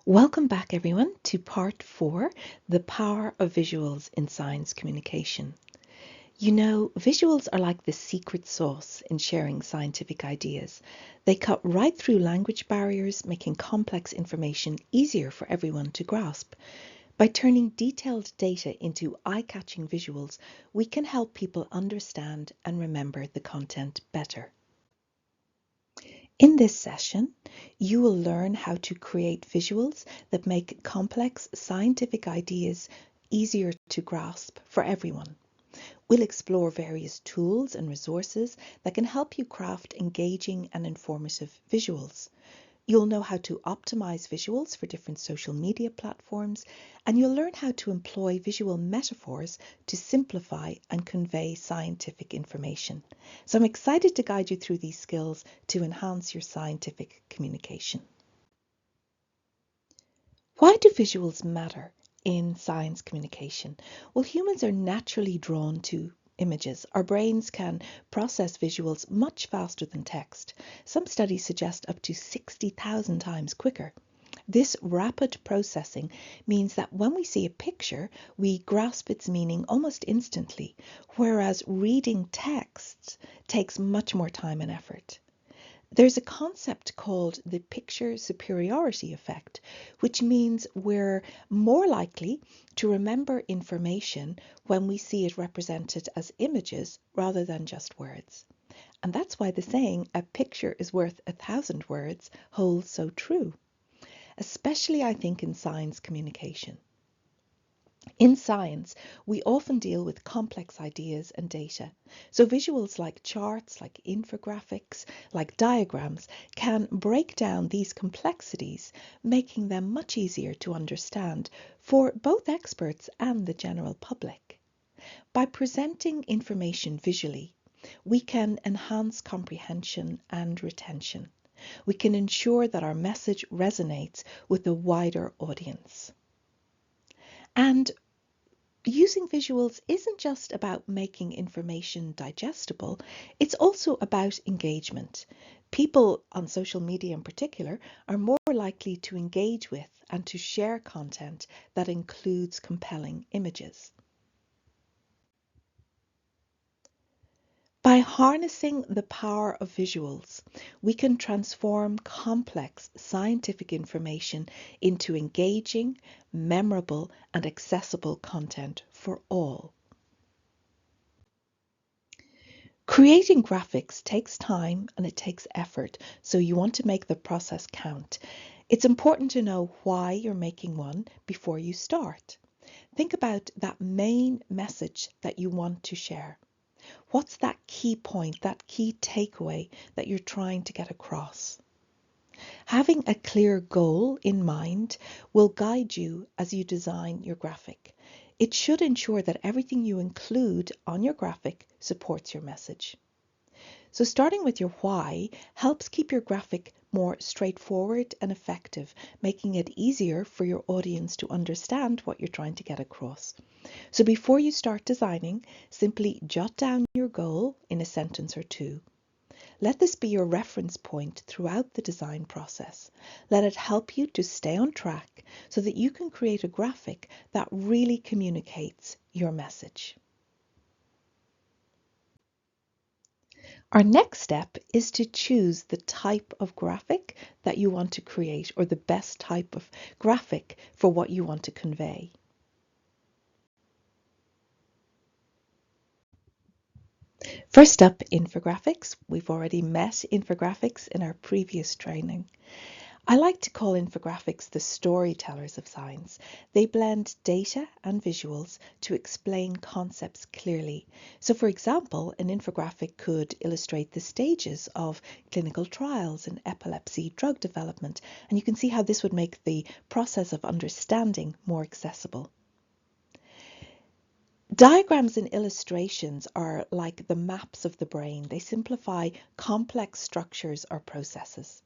Welcome back, everyone, to part 4, The Power of Visuals in Science Communication. You know, visuals are like the secret sauce in sharing scientific ideas. They cut right through language barriers, making complex information easier for everyone to grasp. By turning detailed data into eye-catching visuals, we can help people understand and remember the content better. In this session, you will learn how to create visuals that make complex scientific ideas easier to grasp for everyone. We'll explore various tools and resources that can help you craft engaging and informative visuals. You'll know how to optimize visuals for different social media platforms, and you'll learn how to employ visual metaphors to simplify and convey scientific information. So I'm excited to guide you through these skills to enhance your scientific communication. Why do visuals matter in science communication? Well, humans are naturally drawn to images. Our brains can process visuals much faster than text. Some studies suggest up to 60,000 times quicker. This rapid processing means that when we see a picture, we grasp its meaning almost instantly, whereas reading text takes much more time and effort. There's a concept called the picture superiority effect, which means we're more likely to remember information when we see it represented as images rather than just words. And that's why the saying, a picture is worth 1,000 words, holds so true, especially I think in science communication. In science, we often deal with complex ideas and data. So visuals like charts, like infographics, like diagrams can break down these complexities, making them much easier to understand for both experts and the general public. By presenting information visually, we can enhance comprehension and retention. We can ensure that our message resonates with a wider audience. And using visuals isn't just about making information digestible, it's also about engagement. People on social media in particular are more likely to engage with and to share content that includes compelling images. By harnessing the power of visuals, we can transform complex scientific information into engaging, memorable, and accessible content for all. Creating graphics takes time and it takes effort, so you want to make the process count. It's important to know why you're making one before you start. Think about that main message that you want to share. What's that key point, that key takeaway that you're trying to get across? Having a clear goal in mind will guide you as you design your graphic. It should ensure that everything you include on your graphic supports your message. So starting with your why helps keep your graphic more straightforward and effective, making it easier for your audience to understand what you're trying to get across. So before you start designing, simply jot down your goal in a sentence or two. Let this be your reference point throughout the design process. Let it help you to stay on track so that you can create a graphic that really communicates your message. Our next step is to choose the type of graphic that you want to create, or the best type of graphic for what you want to convey. First up, infographics. We've already met infographics in our previous training. I like to call infographics the storytellers of science. They blend data and visuals to explain concepts clearly. So for example, an infographic could illustrate the stages of clinical trials in epilepsy drug development, and you can see how this would make the process of understanding more accessible. Diagrams and illustrations are like the maps of the brain. They simplify complex structures or processes.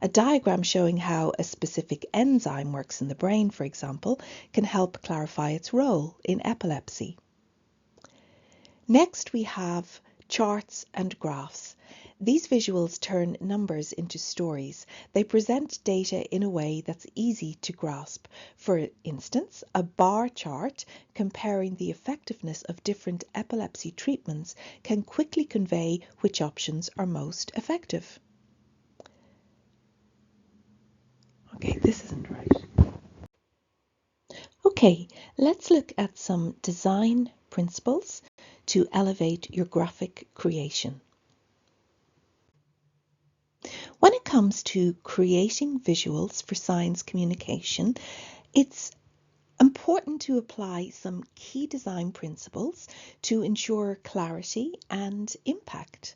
A diagram showing how a specific enzyme works in the brain, for example, can help clarify its role in epilepsy. Next, we have charts and graphs. These visuals turn numbers into stories. They present data in a way that's easy to grasp. For instance, a bar chart comparing the effectiveness of different epilepsy treatments can quickly convey which options are most effective. Okay, this isn't right. Okay, let's look at some design principles to elevate your graphic creation. When it comes to creating visuals for science communication, it's important to apply some key design principles to ensure clarity and impact.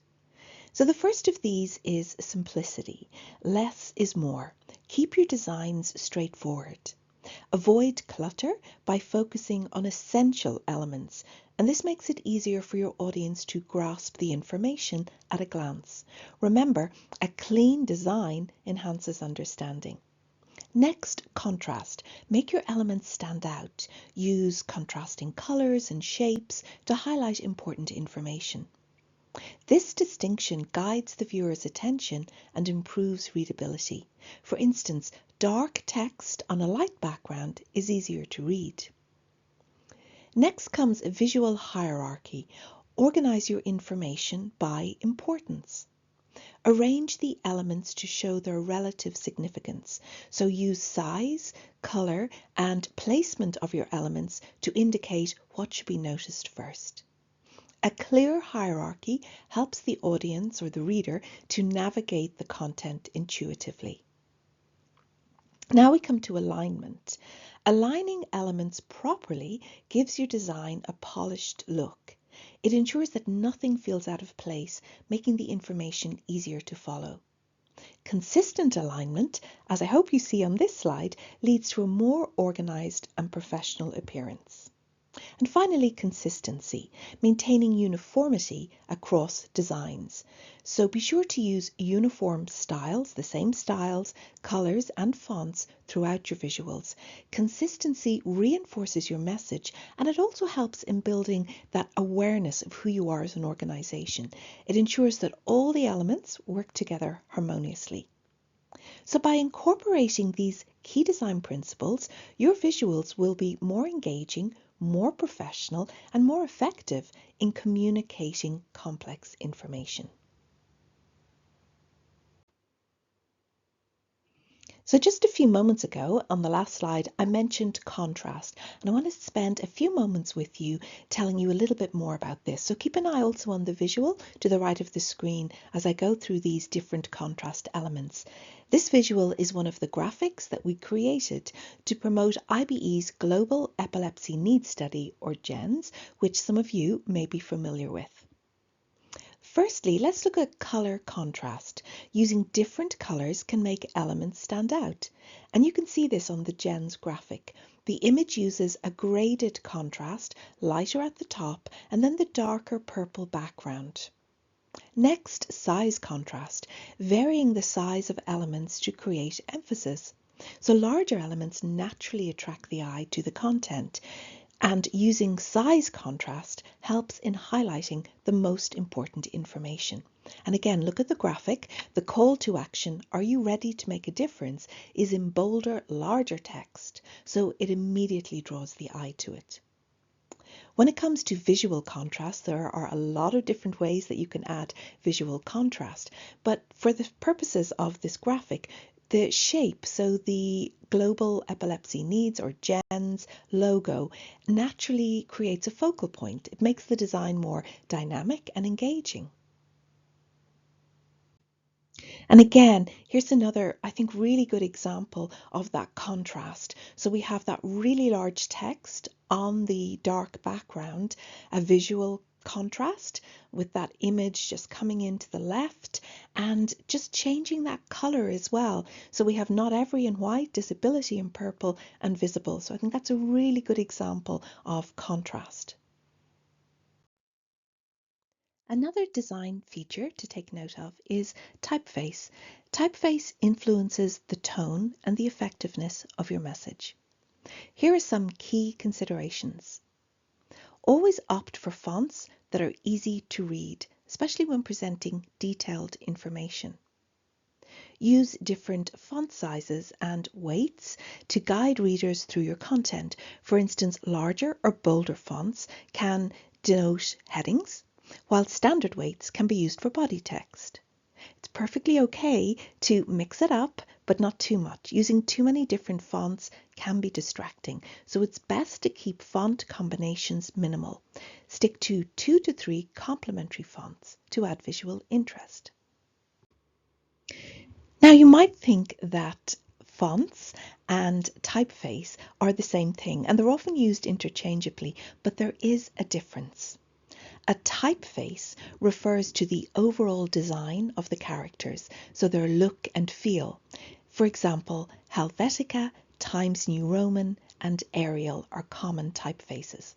So the first of these is simplicity. Less is more. Keep your designs straightforward. Avoid clutter by focusing on essential elements, and this makes it easier for your audience to grasp the information at a glance. Remember, a clean design enhances understanding. Next, contrast. Make your elements stand out. Use contrasting colors and shapes to highlight important information. This distinction guides the viewer's attention and improves readability. For instance, dark text on a light background is easier to read. Next comes a visual hierarchy. Organize your information by importance. Arrange the elements to show their relative significance. So use size, color, and placement of your elements to indicate what should be noticed first. A clear hierarchy helps the audience or the reader to navigate the content intuitively. Now we come to alignment. Aligning elements properly gives your design a polished look. It ensures that nothing feels out of place, making the information easier to follow. Consistent alignment, as I hope you see on this slide, leads to a more organized and professional appearance. And finally, consistency, maintaining uniformity across designs. So be sure to use uniform styles, the same styles, colors and fonts throughout your visuals. Consistency reinforces your message, and it also helps in building that awareness of who you are as an organization. It ensures that all the elements work together harmoniously. So by incorporating these key design principles, your visuals will be more engaging, more professional, and more effective in communicating complex information. So just a few moments ago, on the last slide, I mentioned contrast, and I want to spend a few moments with you telling you a little bit more about this. So keep an eye also on the visual to the right of the screen as I go through these different contrast elements. This visual is one of the graphics that we created to promote IBE's Global Epilepsy Needs Study, or GENS, which some of you may be familiar with. Firstly, let's look at color contrast. Using different colors can make elements stand out. And you can see this on the GENS graphic. The image uses a graded contrast, lighter at the top and then the darker purple background. Next, size contrast, varying the size of elements to create emphasis. So larger elements naturally attract the eye to the content, and using size contrast helps in highlighting the most important information. And again, look at the graphic. The call to action, "Are you ready to make a difference?" is in bolder, larger text, so it immediately draws the eye to it. When it comes to visual contrast, there are a lot of different ways that you can add visual contrast, but for the purposes of this graphic, the shape, so the Global Epilepsy Needs, or GENS logo, naturally creates a focal point. It makes the design more dynamic and engaging. And again, here's another, I think, really good example of that contrast. So we have that really large text on the dark background, a visual contrast with that image just coming into the left and just changing that color as well. So we have not every in white, disability in purple and visible. So I think that's a really good example of contrast. Another design feature to take note of is typeface. Typeface influences the tone and the effectiveness of your message. Here are some key considerations. Always opt for fonts that are easy to read, especially when presenting detailed information. Use different font sizes and weights to guide readers through your content. For instance, larger or bolder fonts can denote headings, while standard weights can be used for body text. It's perfectly okay to mix it up, but not too much. Using too many different fonts can be distracting, so it's best to keep font combinations minimal. Stick to 2 to 3 complementary fonts to add visual interest. Now, you might think that fonts and typeface are the same thing, and they're often used interchangeably, but there is a difference. A typeface refers to the overall design of the characters, so their look and feel. For example, Helvetica, Times New Roman, and Arial are common typefaces.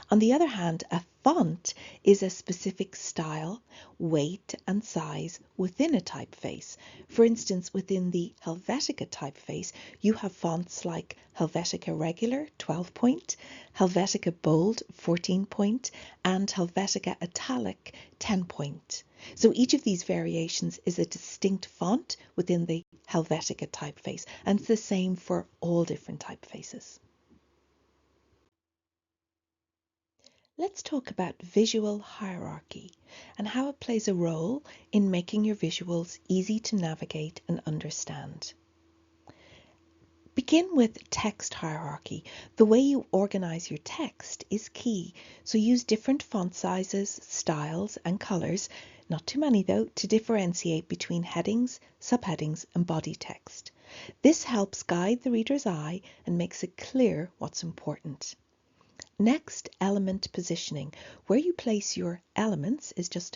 On the other hand, a font is a specific style, weight, and size within a typeface. For instance, within the Helvetica typeface, you have fonts like Helvetica Regular 12 point, Helvetica Bold 14 point, and Helvetica Italic 10 point. So each of these variations is a distinct font within the Helvetica typeface, and it's the same for all different typefaces. Let's talk about visual hierarchy and how it plays a role in making your visuals easy to navigate and understand. Begin with text hierarchy. The way you organize your text is key, so use different font sizes, styles, and colors, not too many though, to differentiate between headings, subheadings, and body text. This helps guide the reader's eye and makes it clear what's important. Next, element positioning. Where you place your elements is just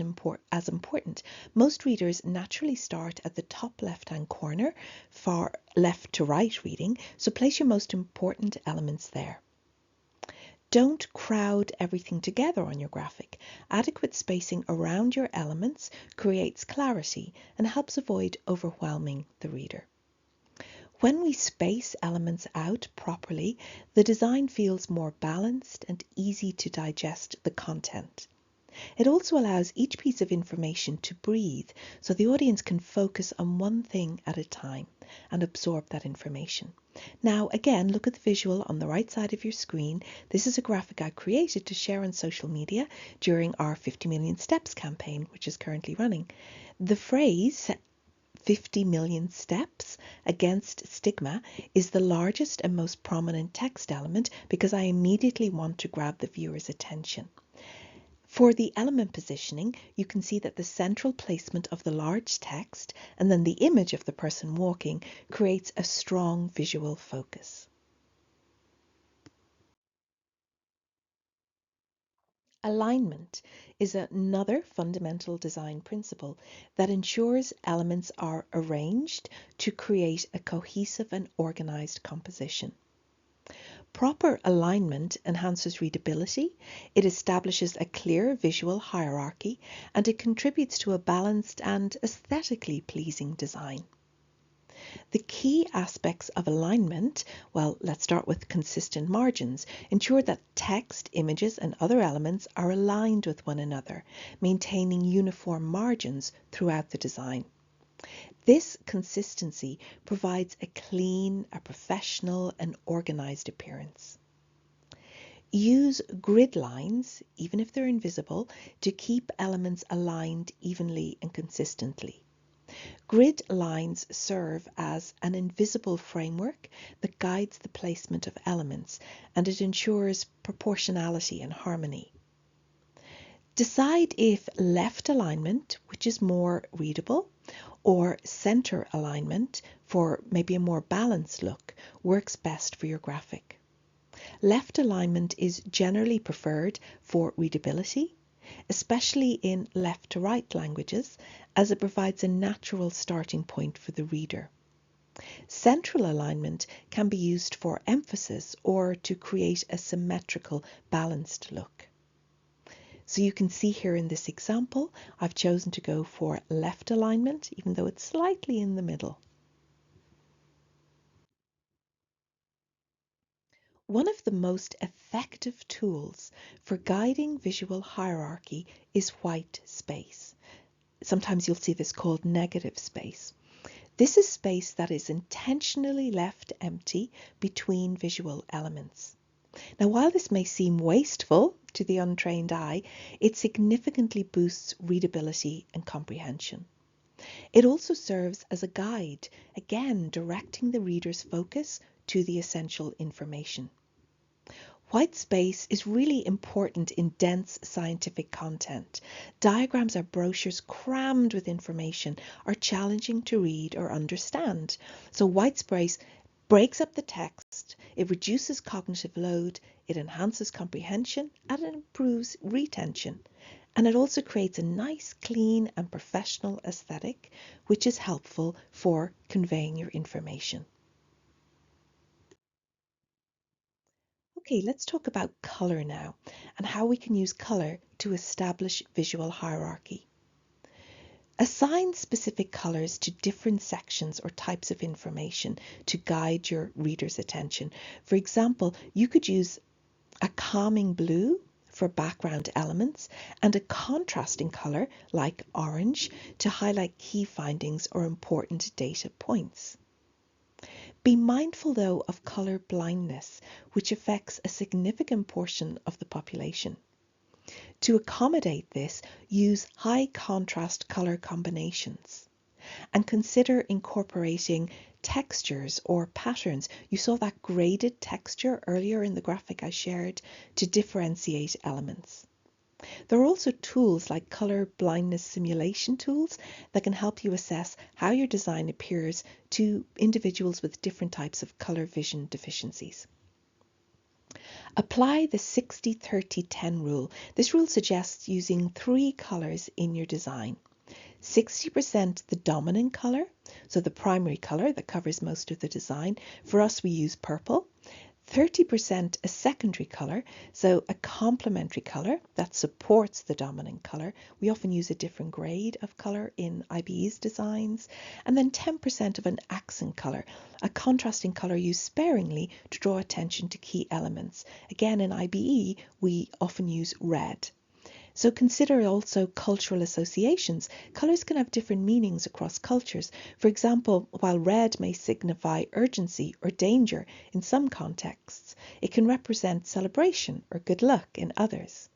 as important. Most readers naturally start at the top left-hand corner, far left to right reading, so place your most important elements there. Don't crowd everything together on your graphic. Adequate spacing around your elements creates clarity and helps avoid overwhelming the reader. When we space elements out properly, the design feels more balanced and easy to digest the content. It also allows each piece of information to breathe, so the audience can focus on one thing at a time and absorb that information. Now, again, look at the visual on the right side of your screen. This is a graphic I created to share on social media during our 50 Million Steps campaign, which is currently running. The phrase 50 million steps against stigma is the largest and most prominent text element because I immediately want to grab the viewer's attention. For the element positioning, you can see that the central placement of the large text and then the image of the person walking creates a strong visual focus. Alignment is another fundamental design principle that ensures elements are arranged to create a cohesive and organized composition. Proper alignment enhances readability, it establishes a clear visual hierarchy, and it contributes to a balanced and aesthetically pleasing design. The key aspects of alignment, well, let's start with consistent margins. Ensure that text, images, and other elements are aligned with one another, maintaining uniform margins throughout the design. This consistency provides a clean, a professional, and organized appearance. Use grid lines, even if they're invisible, to keep elements aligned evenly and consistently. Grid lines serve as an invisible framework that guides the placement of elements, and it ensures proportionality and harmony. Decide if left alignment, which is more readable, or center alignment for maybe a more balanced look, works best for your graphic. Left alignment is generally preferred for readability, especially in left to right languages, as it provides a natural starting point for the reader. Central alignment can be used for emphasis or to create a symmetrical, balanced look. So you can see here in this example, I've chosen to go for left alignment, even though it's slightly in the middle. One of the most effective tools for guiding visual hierarchy is white space. Sometimes you'll see this called negative space. This is space that is intentionally left empty between visual elements. Now, while this may seem wasteful to the untrained eye, it significantly boosts readability and comprehension. It also serves as a guide, again directing the reader's focus to the essential information. White space is really important in dense scientific content. Diagrams or brochures crammed with information are challenging to read or understand. So white space breaks up the text, it reduces cognitive load, it enhances comprehension, and it improves retention. And it also creates a nice, clean and professional aesthetic, which is helpful for conveying your information. Okay, let's talk about colour now and how we can use colour to establish visual hierarchy. Assign specific colours to different sections or types of information to guide your reader's attention. For example, you could use a calming blue for background elements and a contrasting colour like orange to highlight key findings or important data points. Be mindful, though, of colour blindness, which affects a significant portion of the population. To accommodate this, use high contrast colour combinations and consider incorporating textures or patterns. You saw that graded texture earlier in the graphic I shared to differentiate elements. There are also tools like colour blindness simulation tools that can help you assess how your design appears to individuals with different types of colour vision deficiencies. Apply the 60-30-10 rule. This rule suggests using 3 colours in your design. 60% the dominant colour, so the primary colour that covers most of the design. For us, we use purple. 30% a secondary colour, so a complementary colour that supports the dominant colour. We often use a different grade of colour in IBE's designs. And then 10% of an accent colour, a contrasting colour used sparingly to draw attention to key elements. Again, in IBE, we often use red. So consider also cultural associations. Colours can have different meanings across cultures. For example, while red may signify urgency or danger in some contexts, it can represent celebration or good luck in others.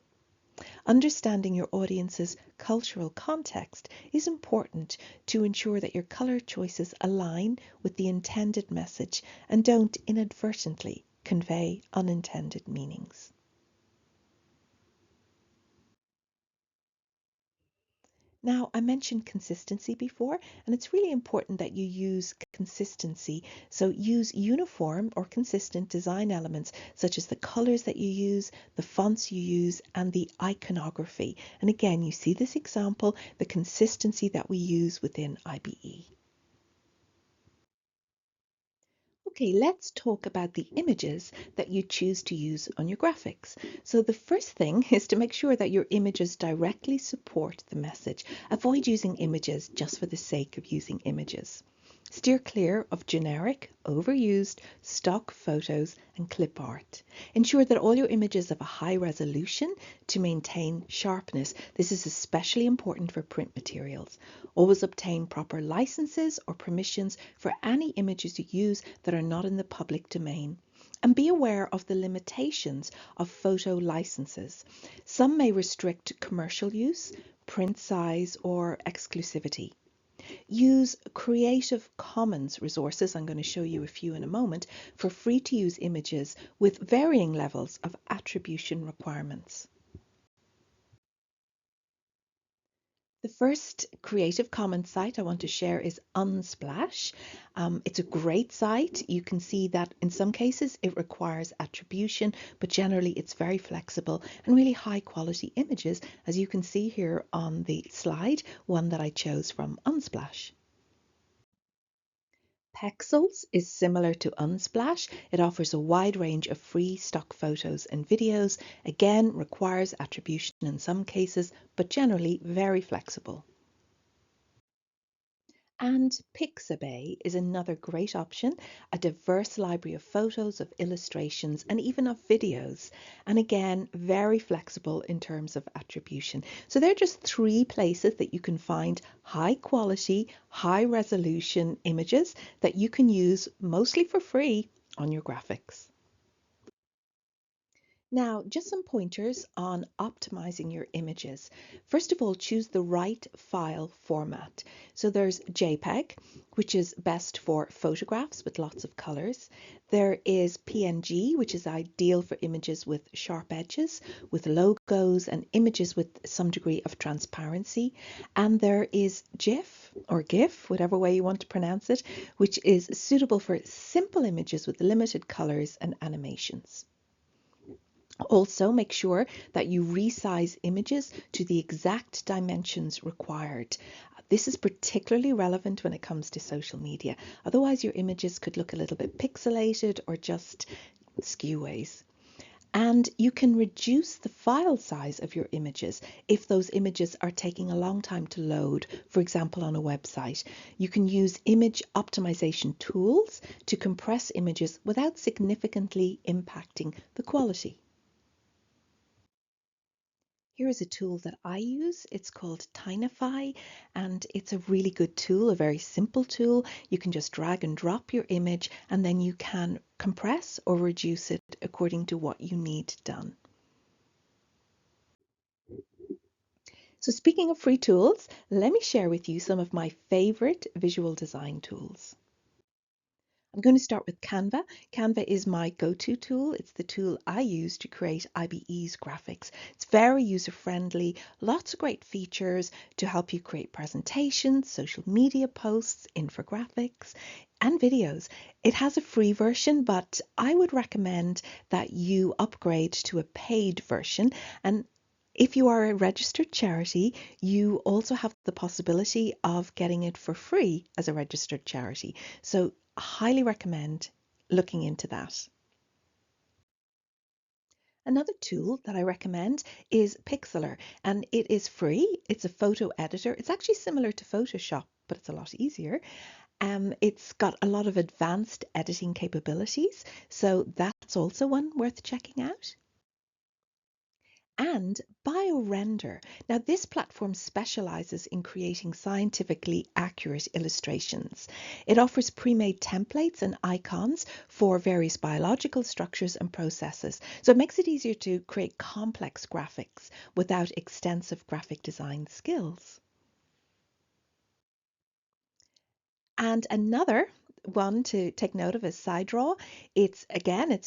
Understanding your audience's cultural context is important to ensure that your colour choices align with the intended message and don't inadvertently convey unintended meanings. Now, I mentioned consistency before, and it's really important that you use consistency. So use uniform or consistent design elements, such as the colors that you use, the fonts you use, and the iconography. And again, you see this example, the consistency that we use within IBE. Okay, let's talk about the images that you choose to use on your graphics. So the first thing is to make sure that your images directly support the message. Avoid using images just for the sake of using images. Steer clear of generic, overused, stock photos and clip art. Ensure that all your images have a high resolution to maintain sharpness. This is especially important for print materials. Always obtain proper licenses or permissions for any images you use that are not in the public domain. And be aware of the limitations of photo licenses. Some may restrict commercial use, print size, or exclusivity. Use Creative Commons resources, I'm going to show you a few in a moment, for free to use images with varying levels of attribution requirements. The first Creative Commons site I want to share is Unsplash. It's a great site. You can see that in some cases it requires attribution, but generally it's very flexible and really high quality images, as you can see here on the slide, one that I chose from Unsplash. Pexels is similar to Unsplash. It offers a wide range of free stock photos and videos. Again, requires attribution in some cases, but generally very flexible. And Pixabay is another great option, a diverse library of photos, of illustrations, and even of videos. And again, very flexible in terms of attribution. So they're just three places that you can find high quality, high resolution images that you can use mostly for free on your graphics. Now, just some pointers on optimizing your images. First of all, choose the right file format. So there's JPEG, which is best for photographs with lots of colors. There is PNG, which is ideal for images with sharp edges, with logos and images with some degree of transparency. And there is GIF or GIF, whatever way you want to pronounce it, which is suitable for simple images with limited colors and animations. Also, make sure that you resize images to the exact dimensions required. This is particularly relevant when it comes to social media. Otherwise, your images could look a little bit pixelated or just skew-ways. And you can reduce the file size of your images if those images are taking a long time to load, for example, on a website. You can use image optimization tools to compress images without significantly impacting the quality. Here is a tool that I use. It's called Tinify, and it's a really good tool, a very simple tool. You can just drag and drop your image, and then you can compress or reduce it according to what you need done. So speaking of free tools, let me share with you some of my favorite visual design tools. I'm going to start with Canva. Canva is my go-to tool. It's the tool I use to create IBE's graphics. It's very user-friendly, lots of great features to help you create presentations, social media posts, infographics, and videos. It has a free version, but I would recommend that you upgrade to a paid version. And if you are a registered charity, you also have the possibility of getting it for free as a registered charity. So highly recommend looking into that. Another tool that I recommend is Pixlr, and it is free. It's a photo editor. It's actually similar to Photoshop, but it's a lot easier. It's got a lot of advanced editing capabilities, so that's also one worth checking out. And BioRender. Now, this platform specializes in creating scientifically accurate illustrations. It offers pre-made templates and icons for various biological structures and processes. So it makes it easier to create complex graphics without extensive graphic design skills. And another one to take note of is SideDraw. It's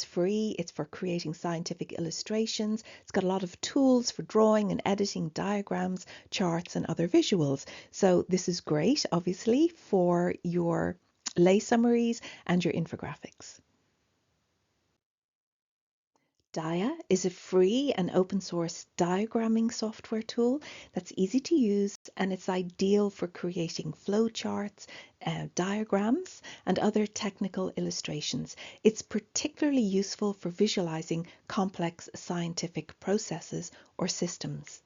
free. It's for creating scientific illustrations. It's got a lot of tools for drawing and editing diagrams, charts, and other visuals. So this is great, obviously, for your lay summaries and your infographics. Dia is a free and open source diagramming software tool that's easy to use, and it's ideal for creating flowcharts, diagrams, and other technical illustrations. It's particularly useful for visualizing complex scientific processes or systems.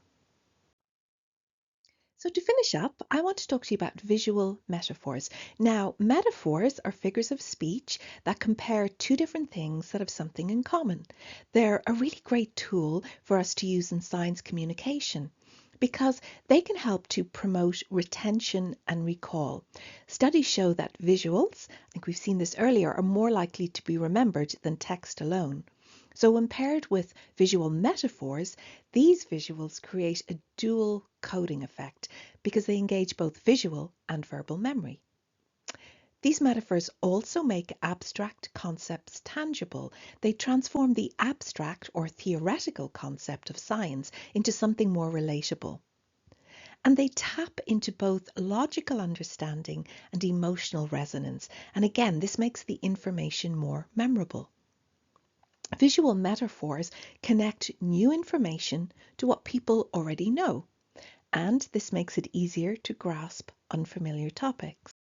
So to finish up, I want to talk to you about visual metaphors. Now, metaphors are figures of speech that compare two different things that have something in common. They're a really great tool for us to use in science communication because they can help to promote retention and recall. Studies show that visuals, I think we've seen this earlier, are more likely to be remembered than text alone. So when paired with visual metaphors, these visuals create a dual coding effect because they engage both visual and verbal memory. These metaphors also make abstract concepts tangible. They transform the abstract or theoretical concept of science into something more relatable. And they tap into both logical understanding and emotional resonance. And again, this makes the information more memorable. Visual metaphors connect new information to what people already know, and this makes it easier to grasp unfamiliar topics.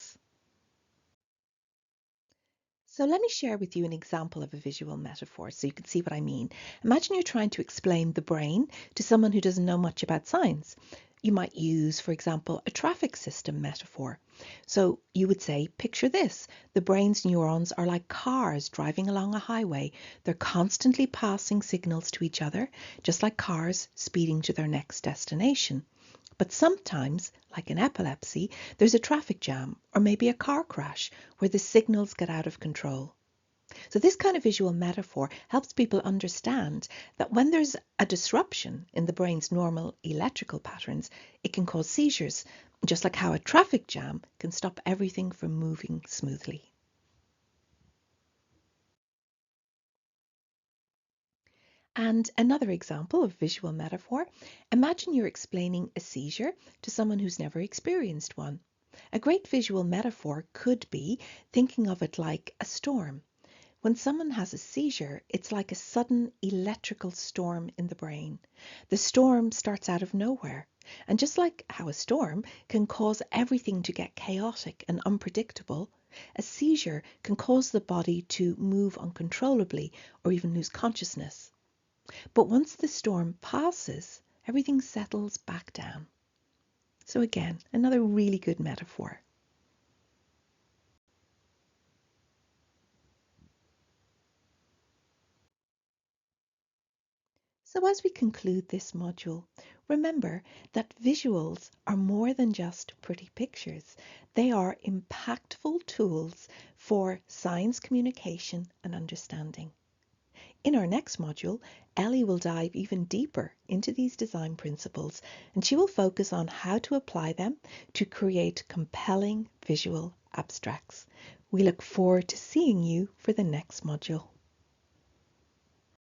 So let me share with you an example of a visual metaphor so you can see what I mean. Imagine you're trying to explain the brain to someone who doesn't know much about science. You might use, for example, a traffic system metaphor. So you would say, picture this. The brain's neurons are like cars driving along a highway. They're constantly passing signals to each other, just like cars speeding to their next destination. But sometimes, like in epilepsy, there's a traffic jam or maybe a car crash where the signals get out of control. So this kind of visual metaphor helps people understand that when there's a disruption in the brain's normal electrical patterns, it can cause seizures, just like how a traffic jam can stop everything from moving smoothly. And another example of visual metaphor, imagine you're explaining a seizure to someone who's never experienced one. A great visual metaphor could be thinking of it like a storm. When someone has a seizure, it's like a sudden electrical storm in the brain. The storm starts out of nowhere. And just like how a storm can cause everything to get chaotic and unpredictable, a seizure can cause the body to move uncontrollably or even lose consciousness. But once the storm passes, everything settles back down. So again, another really good metaphor. So as we conclude this module, remember that visuals are more than just pretty pictures. They are impactful tools for science communication and understanding. In our next module, Ellie will dive even deeper into these design principles and she will focus on how to apply them to create compelling visual abstracts. We look forward to seeing you for the next module.